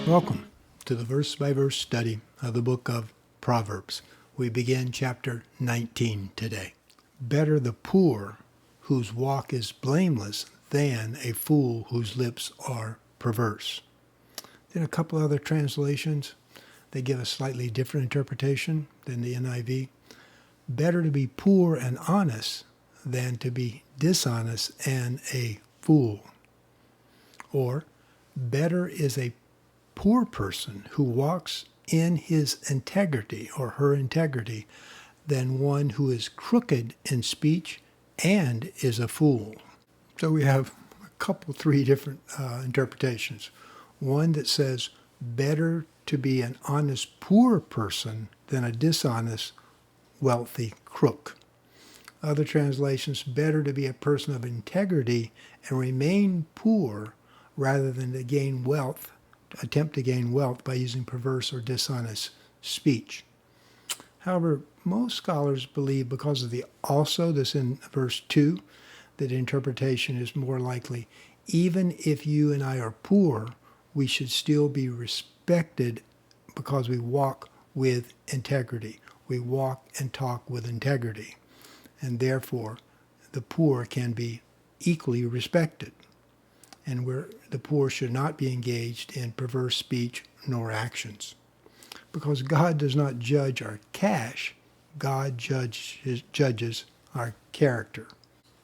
Welcome to the verse-by-verse study of the book of Proverbs. We begin chapter 19 today. Better the poor whose walk is blameless than a fool whose lips are perverse. Then a couple other translations, they give a slightly different interpretation than the NIV. Better to be poor and honest than to be dishonest and a fool. Or, better is a poor person who walks in his integrity or her integrity than one who is crooked in speech and is a fool. So we have three different interpretations. One that says better to be an honest poor person than a dishonest wealthy crook. Other translations, better to be a person of integrity and remain poor rather than to gain wealth, attempt to gain wealth by using perverse or dishonest speech. However, most scholars believe because of the also, this in verse 2, that interpretation is more likely. Even if you and I are poor, we should still be respected because we walk with integrity. We walk and talk with integrity. And therefore, the poor can be equally respected. And the poor should not be engaged in perverse speech nor actions. Because God does not judge our cash, God judges our character.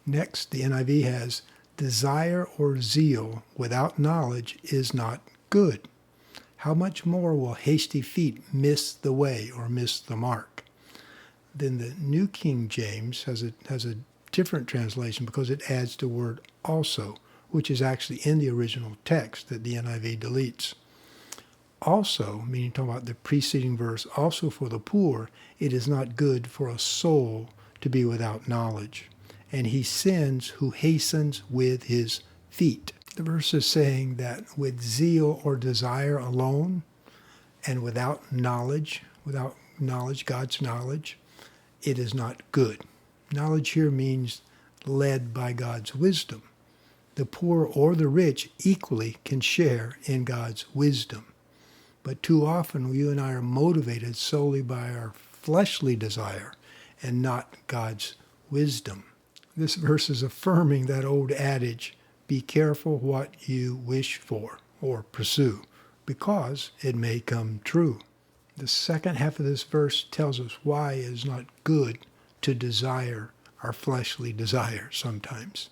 Next, the NIV has, desire or zeal without knowledge is not good. How much more will hasty feet miss the way or miss the mark? Then the New King James has a different translation because it adds the word also, which is actually in the original text that the NIV deletes. Also, meaning talking about the preceding verse, also for the poor, it is not good for a soul to be without knowledge. And he sins who hastens with his feet. The verse is saying that with zeal or desire alone, and without knowledge, God's knowledge, it is not good. Knowledge here means led by God's wisdom. The poor or the rich equally can share in God's wisdom. But too often you and I are motivated solely by our fleshly desire and not God's wisdom. This verse is affirming that old adage, be careful what you wish for or pursue, because it may come true. The second half of this verse tells us why it is not good to desire our fleshly desire sometimes.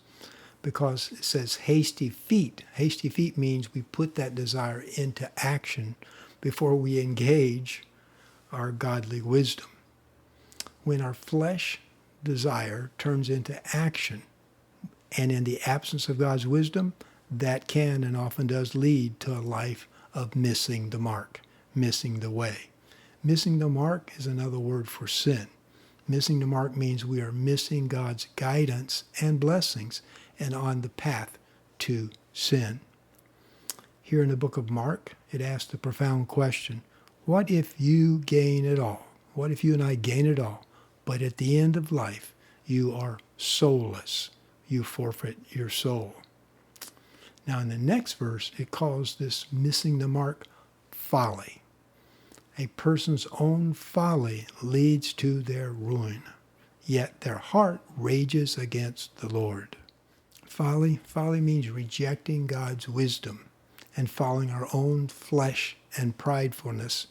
Because it says hasty feet. Hasty feet means we put that desire into action before we engage our godly wisdom. When our flesh desire turns into action, and in the absence of God's wisdom, that can and often does lead to a life of missing the mark, missing the way. Missing the mark is another word for sin. Missing the mark means we are missing God's guidance and blessings and on the path to sin. Here in the book of Mark, it asks the profound question, what if you gain it all? What if you and I gain it all, but at the end of life, you are soulless? You forfeit your soul. Now in the next verse, it calls this missing the mark folly. A person's own folly leads to their ruin, yet their heart rages against the Lord. Folly means rejecting God's wisdom and following our own flesh and pridefulness.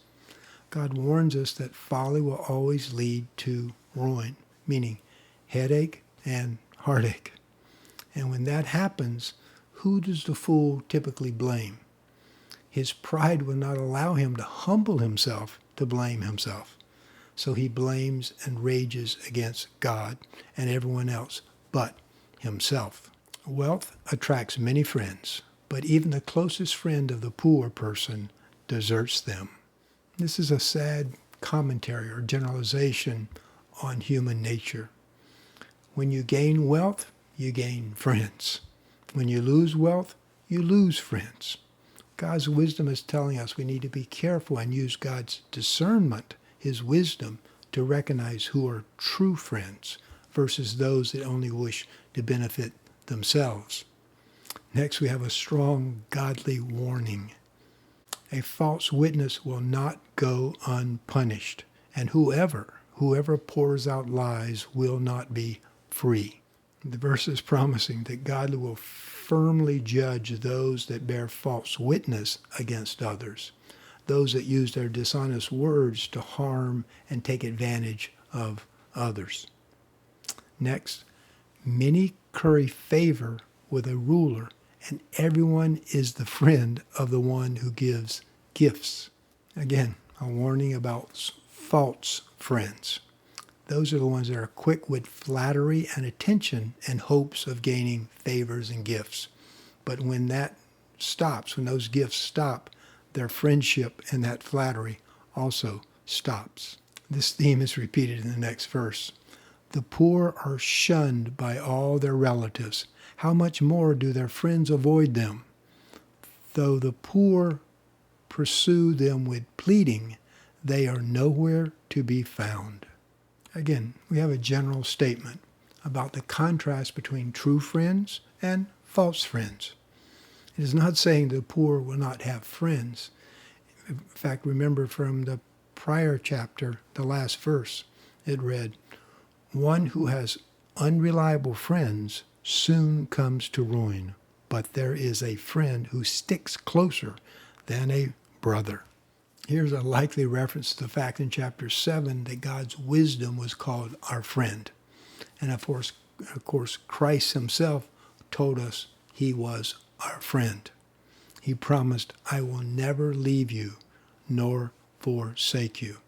God warns us that folly will always lead to ruin, meaning headache and heartache. And when that happens, who does the fool typically blame? His pride will not allow him to humble himself to blame himself. So he blames and rages against God and everyone else but himself. Wealth attracts many friends, but even the closest friend of the poor person deserts them. This is a sad commentary or generalization on human nature. When you gain wealth, you gain friends. When you lose wealth, you lose friends. God's wisdom is telling us we need to be careful and use God's discernment, his wisdom, to recognize who are true friends versus those that only wish to benefit themselves. Next, we have a strong godly warning. A false witness will not go unpunished, and whoever pours out lies will not be free. The verse is promising that God will firmly judge those that bear false witness against others, those that use their dishonest words to harm and take advantage of others. Next, many curry favor with a ruler, and everyone is the friend of the one who gives gifts. Again, a warning about false friends. Those are the ones that are quick with flattery and attention in hopes of gaining favors and gifts. But when that stops, when those gifts stop, their friendship and that flattery also stops. This theme is repeated in the next verse. The poor are shunned by all their relatives. How much more do their friends avoid them? Though the poor pursue them with pleading, they are nowhere to be found. Again, we have a general statement about the contrast between true friends and false friends. It is not saying the poor will not have friends. In fact, remember from the prior chapter, the last verse, it read, "One who has unreliable friends soon comes to ruin, but there is a friend who sticks closer than a brother." Here's a likely reference to the fact in chapter 7 that God's wisdom was called our friend. And of course, Christ himself told us he was our friend. He promised, "I will never leave you nor forsake you."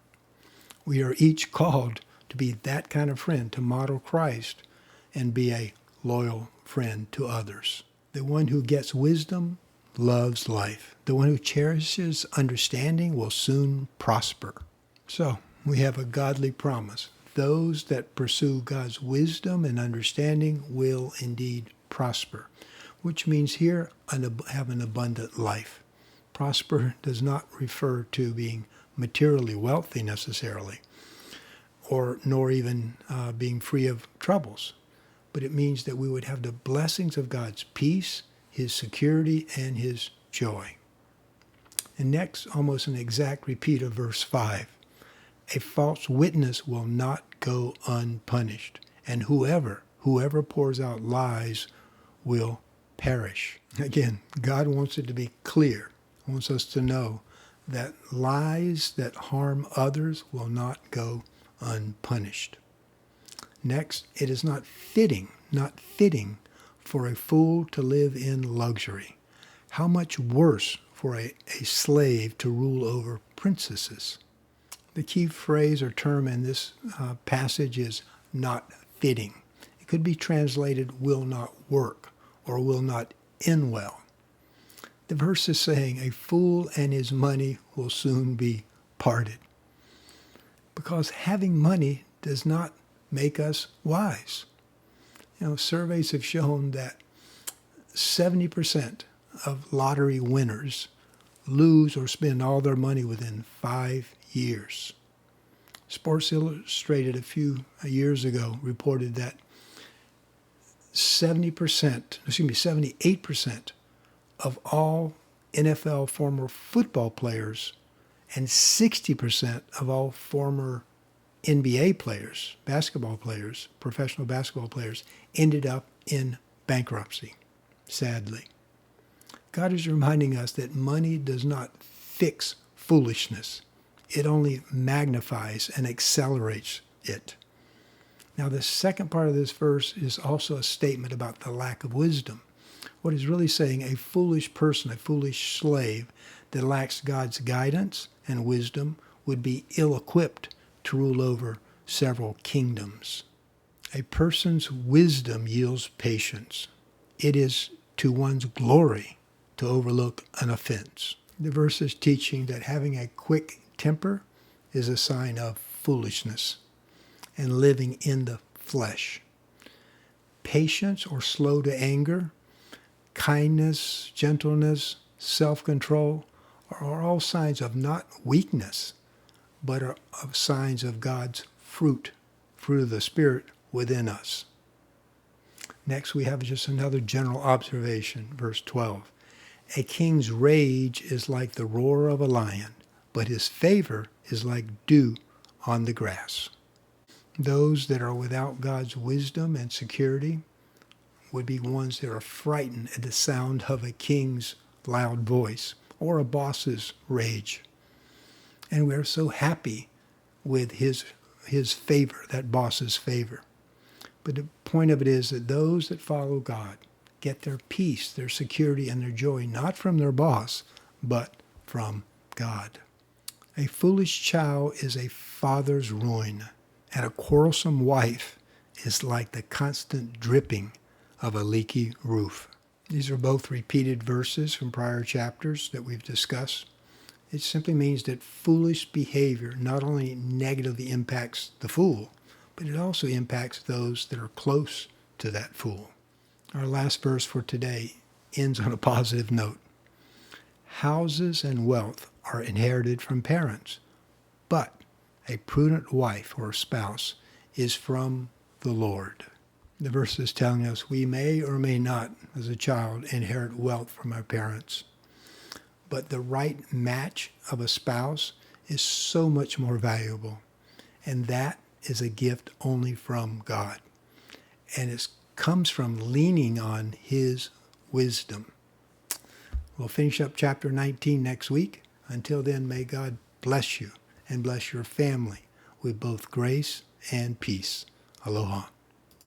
We are each called to be that kind of friend, to model Christ and be a loyal friend to others. The one who gets wisdom loves life. The one who cherishes understanding will soon prosper. So, we have a godly promise. Those that pursue God's wisdom and understanding will indeed prosper, which means here have an abundant life. Prosper does not refer to being materially wealthy necessarily, nor even being free of troubles. But it means that we would have the blessings of God's peace, his security, and his joy. And next, almost an exact repeat of verse 5. A false witness will not go unpunished, and whoever pours out lies will perish. Again, God wants it to be clear, wants us to know that lies that harm others will not go unpunished. Next, it is not fitting for a fool to live in luxury. How much worse for a slave to rule over princesses? The key phrase or term in this passage is not fitting. It could be translated will not work or will not end well. The verse is saying a fool and his money will soon be parted. Because having money does not make us wise. Surveys have shown that 70% of lottery winners lose or spend all their money within 5 years. Sports Illustrated a few years ago reported that 78% of all NFL former football players and 60% of all former NBA players, basketball players, professional basketball players, ended up in bankruptcy, sadly. God is reminding us that money does not fix foolishness. It only magnifies and accelerates it. Now, the second part of this verse is also a statement about the lack of wisdom. What is really saying, a foolish person, a foolish slave that lacks God's guidance and wisdom would be ill-equipped to rule over several kingdoms. A person's wisdom yields patience. It is to one's glory to overlook an offense. The verse is teaching that having a quick temper is a sign of foolishness and living in the flesh. Patience or slow to anger, kindness, gentleness, self-control are all signs of not weakness, but are of signs of God's fruit of the Spirit within us. Next, we have just another general observation, verse 12. A king's rage is like the roar of a lion, but his favor is like dew on the grass. Those that are without God's wisdom and security would be ones that are frightened at the sound of a king's loud voice or a boss's rage. And we're so happy with his favor, that boss's favor. But the point of it is that those that follow God get their peace, their security, and their joy not from their boss, but from God. A foolish child is a father's ruin, and a quarrelsome wife is like the constant dripping of a leaky roof. These are both repeated verses from prior chapters that we've discussed. It simply means that foolish behavior not only negatively impacts the fool, but it also impacts those that are close to that fool. Our last verse for today ends on a positive note. Houses and wealth are inherited from parents, but a prudent wife or spouse is from the Lord. The verse is telling us we may or may not, as a child, inherit wealth from our parents. But the right match of a spouse is so much more valuable. And that is a gift only from God. And it comes from leaning on his wisdom. We'll finish up chapter 19 next week. Until then, may God bless you and bless your family with both grace and peace. Aloha.